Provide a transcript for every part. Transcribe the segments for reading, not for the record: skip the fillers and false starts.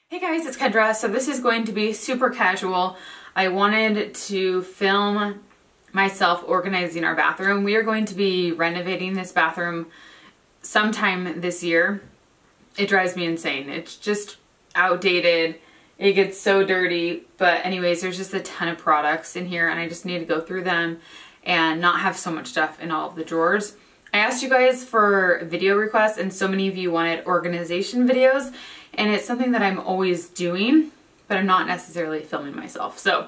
Hey guys, it's Kendra. So this is going to be super casual. I wanted to film myself organizing our bathroom. We are going to be renovating this bathroom sometime this year. It drives me insane. It's just outdated. It gets so dirty. But anyways, there's just a ton of products in here and I just need to go through them and not have so much stuff in all of the drawers. I asked you guys for video requests and so many of you wanted organization videos, and it's something that I'm always doing, but I'm not necessarily filming myself. So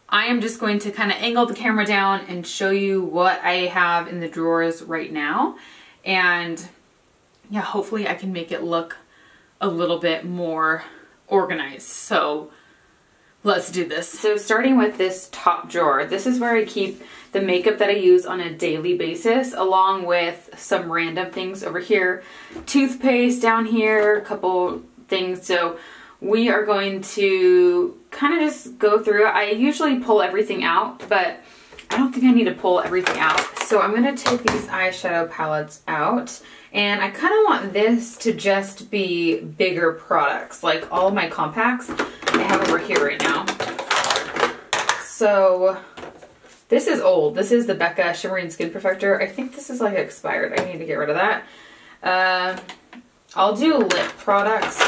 I am just going to kind of angle the camera down and show you what I have in the drawers right now. And yeah, hopefully I can make it look a little bit more organized. So let's do this. So starting with this top drawer, this is where I keep the makeup that I use on a daily basis, along with some random things over here. Toothpaste down here, a couple things. So we are going to kind of just go through it. I usually pull everything out, but I don't think I need to pull everything out. So I'm going to take these eyeshadow palettes out, and I kind of want this to just be bigger products, like all of my compacts I have over here right now. So this is old. This is the Becca Shimmering Skin Perfector. I think this is like expired. I need to get rid of that. I'll do lip products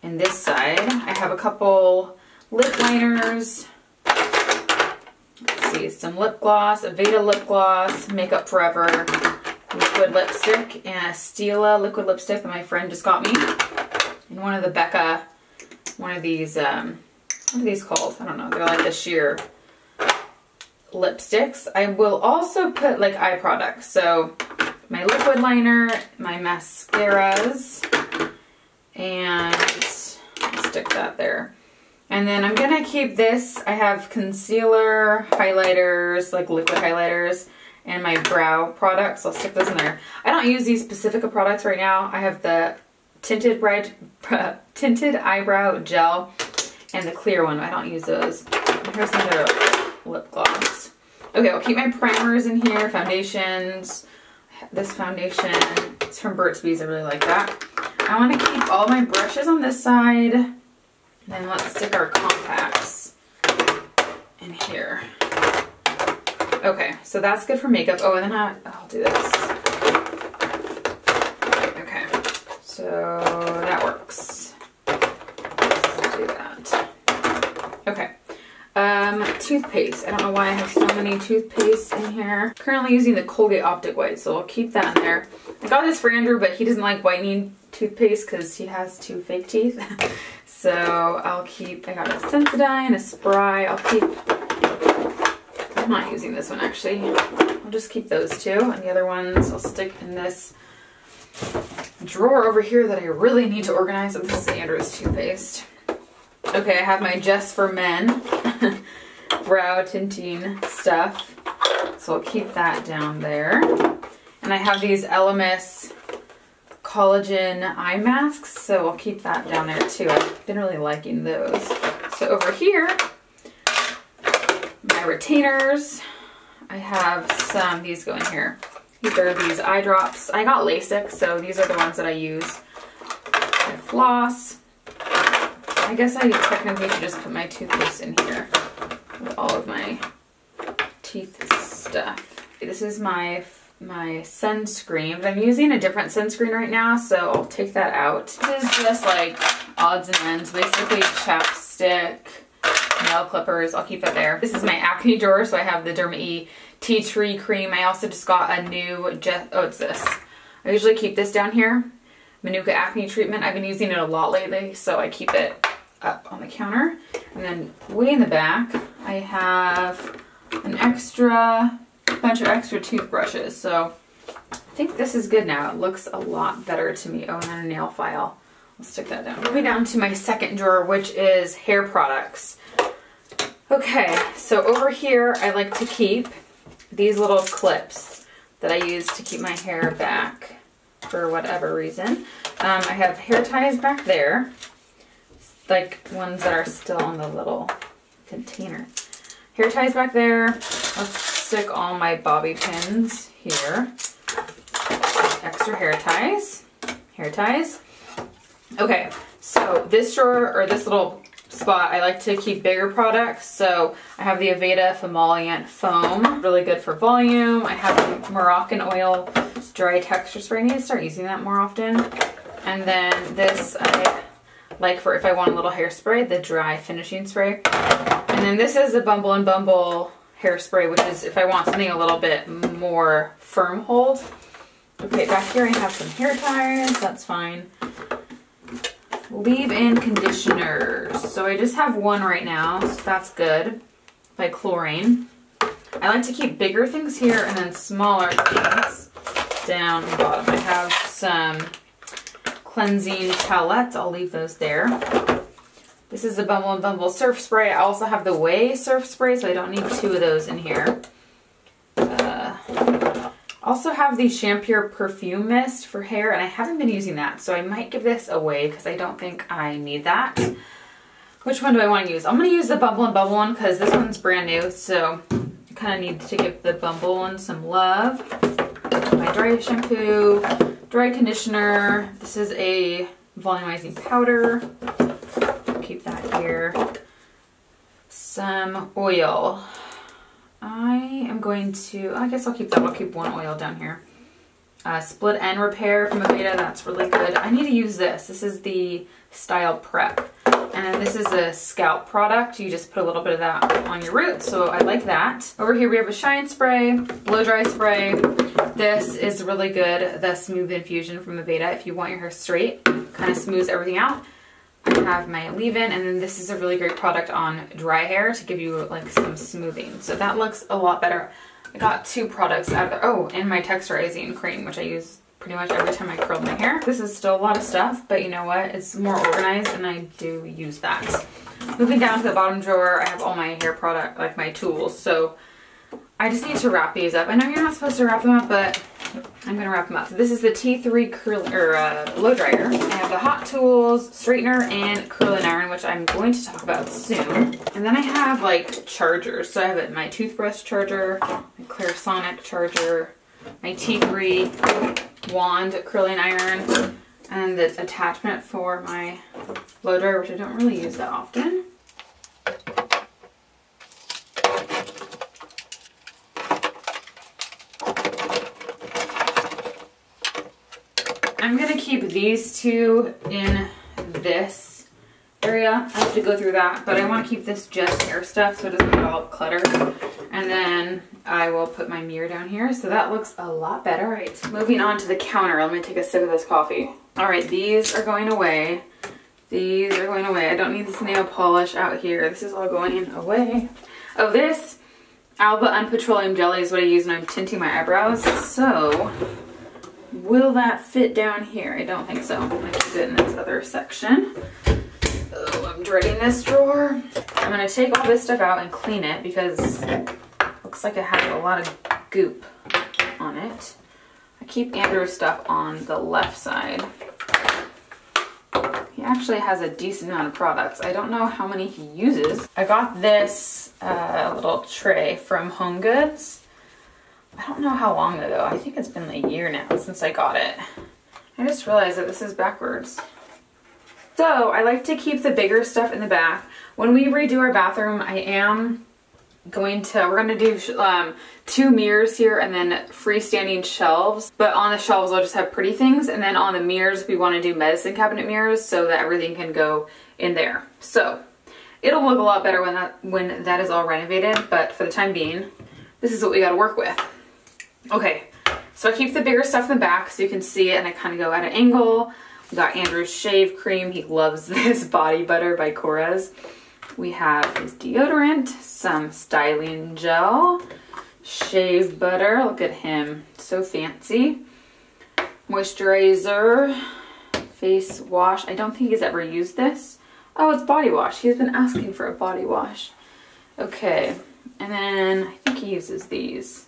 in this side. I have a couple lip liners. Let's see, some lip gloss, a Veda lip gloss, Makeup Forever liquid lipstick, and a Stila liquid lipstick that my friend just got me. And one of the Becca, one of these, what are these called? I don't know. They're like the sheer lipsticks. I will also put like eye products. So my liquid liner, my mascaras, and I'll stick that there. And then I'm gonna keep this. I have concealer, highlighters, like liquid highlighters, and my brow products. I'll stick those in there. I don't use these specific products right now. I have the tinted eyebrow gel and the clear one. I don't use those. Here's another lip gloss. Okay, I'll keep my primers in here, foundations. This foundation, it's from Burt's Bees. I really like that. I want to keep all my brushes on this side. Then let's stick our compacts in here. Okay, so that's good for makeup. Oh, and then I'll do this. Okay, so that works. Let's do that. Okay. Toothpaste. I don't know why I have so many toothpastes in here. Currently using the Colgate Optic White, so I'll keep that in there. I got this for Andrew, but he doesn't like whitening toothpaste because he has 2 fake teeth. So I'll keep, I got a Sensodyne, a spray. I'll keep, I'm not using this one actually. I'll just keep those 2, and the other ones I'll stick in this drawer over here that I really need to organize. This is Andrew's toothpaste. Okay, I have my Just for Men brow tinting stuff, so I'll keep that down there. And I have these LMS collagen eye masks, so I'll keep that down there too. I've been really liking those. So over here, my retainers. I have some, these go in here. These are these eye drops. I got LASIK, so these are the ones that I use. I have floss. I guess I technically should just put my toothpaste in here with all of my teeth stuff. This is my sunscreen, but I'm using a different sunscreen right now, so I'll take that out. This is just like odds and ends, basically chapstick, nail clippers. I'll keep it there. This is my acne drawer, so I have the Derma E Tea Tree Cream. I also just got a new, it's this. I usually keep this down here. Manuka Acne Treatment. I've been using it a lot lately, so I keep it up on the counter. And then way in the back, I have an bunch of extra toothbrushes. So I think this is good now. It looks a lot better to me. Oh, and then a nail file. I'll stick that down. Moving down to my second drawer, which is hair products. Okay, so over here, I like to keep these little clips that I use to keep my hair back for whatever reason. I have hair ties back there, like ones that are still on the little container. Hair ties back there. Let's stick all my bobby pins here. Extra hair ties. Okay, So this drawer, or this little spot, I like to keep bigger products. So I have the Aveda Emollient Foam, really good for volume. I have the Moroccan Oil Dry Texture Spray. I need to start using that more often. And then this I like for if I want a little hairspray, the Dry Finishing Spray. And then this is the Bumble and Bumble hairspray, which is if I want something a little bit more firm hold. Okay, back here I have some hair ties, that's fine. Leave-in conditioners. So I just have one right now, so that's good, by Chlorine. I like to keep bigger things here and then smaller things down the bottom. I have some cleansing towelettes, I'll leave those there. This is the Bumble and Bumble Surf Spray. I also have the Way Surf Spray, so I don't need two of those in here. Also have the Shampure Perfume Mist for hair, and I haven't been using that, so I might give this away because I don't think I need that. Which one do I want to use? I'm going to use the Bumble and Bumble one because this one's brand new, so I kind of need to give the Bumble one some love. My dry shampoo, dry conditioner. This is a volumizing powder. Keep that here. Some oil. I am going to, I guess I'll keep that. I'll keep one oil down here. Split End Repair from Aveda. That's really good. I need to use this. This is the Style Prep. And this is a scalp product. You just put a little bit of that on your roots. So I like that. Over here we have a Shine Spray, Blow Dry Spray. This is really good. The Smooth Infusion from Aveda. If you want your hair straight, kind of smooths everything out. I have my leave-in, and then this is a really great product on dry hair to give you like some smoothing. So that looks a lot better. I got two products out of there. Oh, and my texturizing cream, which I use pretty much every time I curl my hair. This is still a lot of stuff, but you know what? It's more organized and I do use that. Moving down to the bottom drawer, I have all my hair product, like my tools. So I just need to wrap these up. I know you're not supposed to wrap them up, but I'm gonna wrap them up. So this is the T3 blow dryer. I have the hot tools, straightener, and curling iron, which I'm going to talk about soon. And then I have like chargers. So I have my toothbrush charger, my Clarisonic charger, my T3 wand curling iron, and the attachment for my blow dryer, which I don't really use that often. I'm gonna keep these two in this area. I have to go through that, but I want to keep this just hair stuff so it doesn't get all cluttered. And then I will put my mirror down here, so that looks a lot better. All right, moving on to the counter. Let me take a sip of this coffee. All right, these are going away. These are going away. I don't need this nail polish out here. This is all going away. Oh, this Alba Unpetroleum Jelly is what I use when I'm tinting my eyebrows. So will that fit down here? I don't think so. I'm gonna keep it in this other section. Oh, I'm dreading this drawer. I'm gonna take all this stuff out and clean it because it looks like it has a lot of goop on it. I keep Andrew's stuff on the left side. He actually has a decent amount of products. I don't know how many he uses. I got this little tray from Home Goods. I don't know how long ago. I think it's been a year now since I got it. I just realized that this is backwards. So I like to keep the bigger stuff in the back. When we redo our bathroom, we're gonna do 2 mirrors here and then freestanding shelves. But on the shelves, I'll just have pretty things. And then on the mirrors, we wanna do medicine cabinet mirrors so that everything can go in there. So it'll look a lot better when that is all renovated. But for the time being, this is what we gotta work with. Okay, so I keep the bigger stuff in the back so you can see it, and I kind of go at an angle. We got Andrew's shave cream. He loves this body butter by Korres. We have his deodorant, some styling gel, shave butter. Look at him, so fancy. Moisturizer, face wash. I don't think he's ever used this. Oh, it's body wash. He's been asking for a body wash. Okay, and then I think he uses these,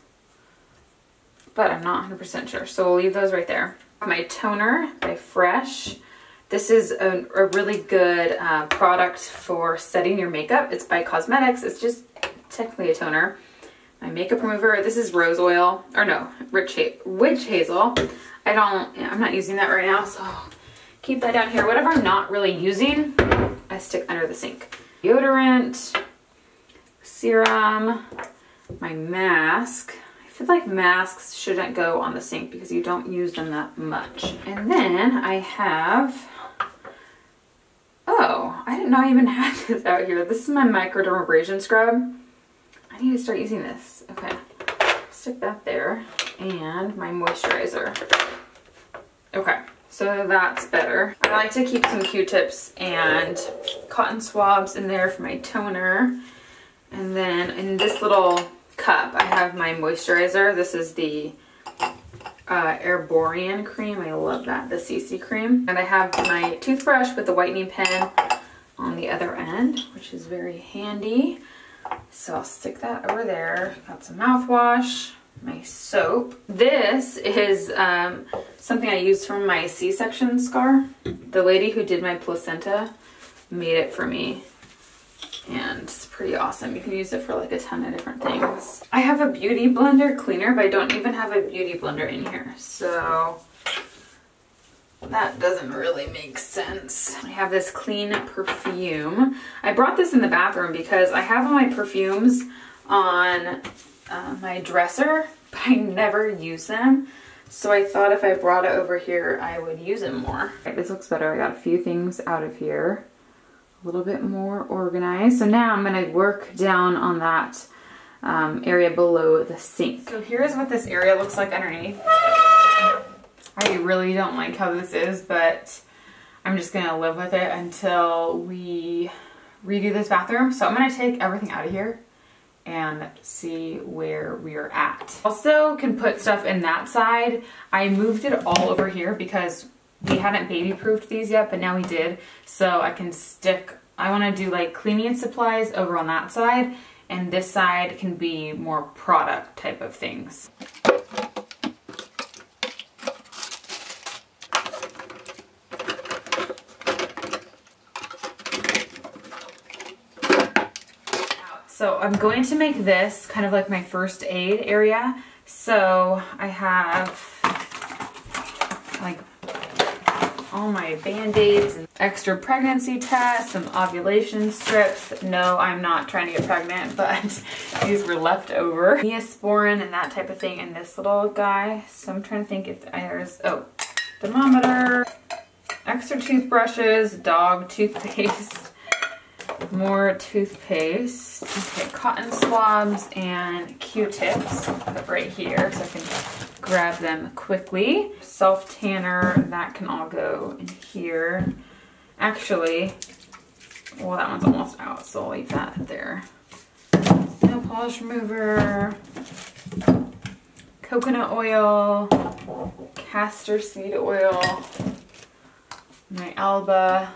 but I'm not 100% sure. So we'll leave those right there. My toner by Fresh. This is a really good product for setting your makeup. It's by Cosmetics. It's just technically a toner. My makeup remover. This is rose oil, or no, witch hazel. I'm not using that right now, so keep that down here. Whatever I'm not really using, I stick under the sink. Deodorant, serum, my mask. I feel like masks shouldn't go on the sink because you don't use them that much. And then I have, oh, I did not even have this out here. This is my microdermabrasion scrub. I need to start using this. Okay, stick that there. And my moisturizer. Okay, so that's better. I like to keep some Q-tips and cotton swabs in there for my toner. And then in this little cup, I have my moisturizer. This is the Herborian cream. I love that, the CC cream. And I have my toothbrush with the whitening pen on the other end, which is very handy. So I'll stick that over there. Got some mouthwash, my soap. This is something I used from my C-section scar. The lady who did my placenta made it for me. And it's pretty awesome. You can use it for like a ton of different things. I have a beauty blender cleaner, but I don't even have a beauty blender in here. So that doesn't really make sense. I have this clean perfume. I brought this in the bathroom because I have all my perfumes on my dresser, but I never use them. So I thought if I brought it over here, I would use it more. Okay, this looks better. I got a few things out of here. A little bit more organized. So now I'm gonna work down on that area below the sink. So here's what this area looks like underneath. I really don't like how this is, but I'm just gonna live with it until we redo this bathroom. So I'm gonna take everything out of here and see where we are at. Also can put stuff in that side. I moved it all over here because we hadn't baby proofed these yet, but now we did. So I can stick, I wanna do like cleaning supplies over on that side, and this side can be more product type of things. So I'm going to make this kind of like my first aid area. So I have like all my band-aids and extra pregnancy tests, some ovulation strips. No, I'm not trying to get pregnant, but these were left over. Neosporin and that type of thing in this little guy. So I'm trying to think if there's, oh, thermometer, extra toothbrushes, dog toothpaste, more toothpaste, okay, cotton swabs and Q-tips put right here so I can grab them quickly. Self tanner, that can all go in here. Actually, well, that one's almost out, so I'll leave that there. Nail polish remover, coconut oil, castor seed oil, my Alba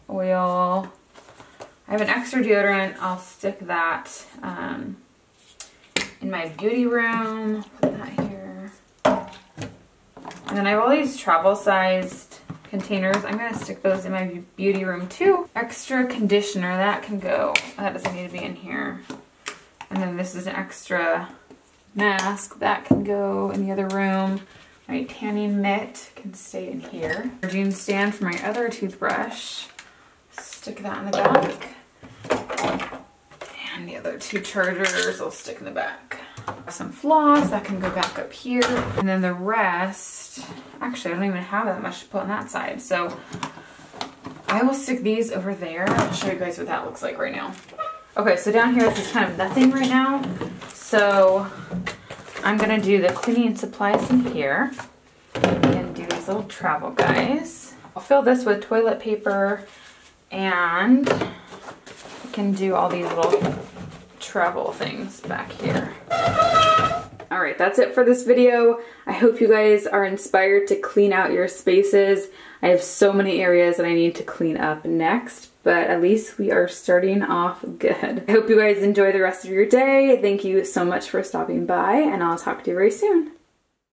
oil. I have an extra deodorant. I'll stick that in my beauty room. Put that here. And then I have all these travel sized containers. I'm gonna stick those in my beauty room too. Extra conditioner, that can go. That doesn't need to be in here. And then this is an extra mask. That can go in the other room. My tanning mitt can stay in here. Charging stand for my other toothbrush. Stick that in the back. And the other two chargers I'll stick in the back. Some floss that can go back up here. And then the rest, actually I don't even have that much to put on that side. So I will stick these over there. I'll show you guys what that looks like right now. Okay, so down here this is kind of nothing right now. So I'm gonna do the cleaning supplies in here and do these little travel guys. I'll fill this with toilet paper and I can do all these little travel things back here. All right, that's it for this video. I hope you guys are inspired to clean out your spaces. I have so many areas that I need to clean up next, but at least we are starting off good. I hope you guys enjoy the rest of your day. Thank you so much for stopping by, and I'll talk to you very soon.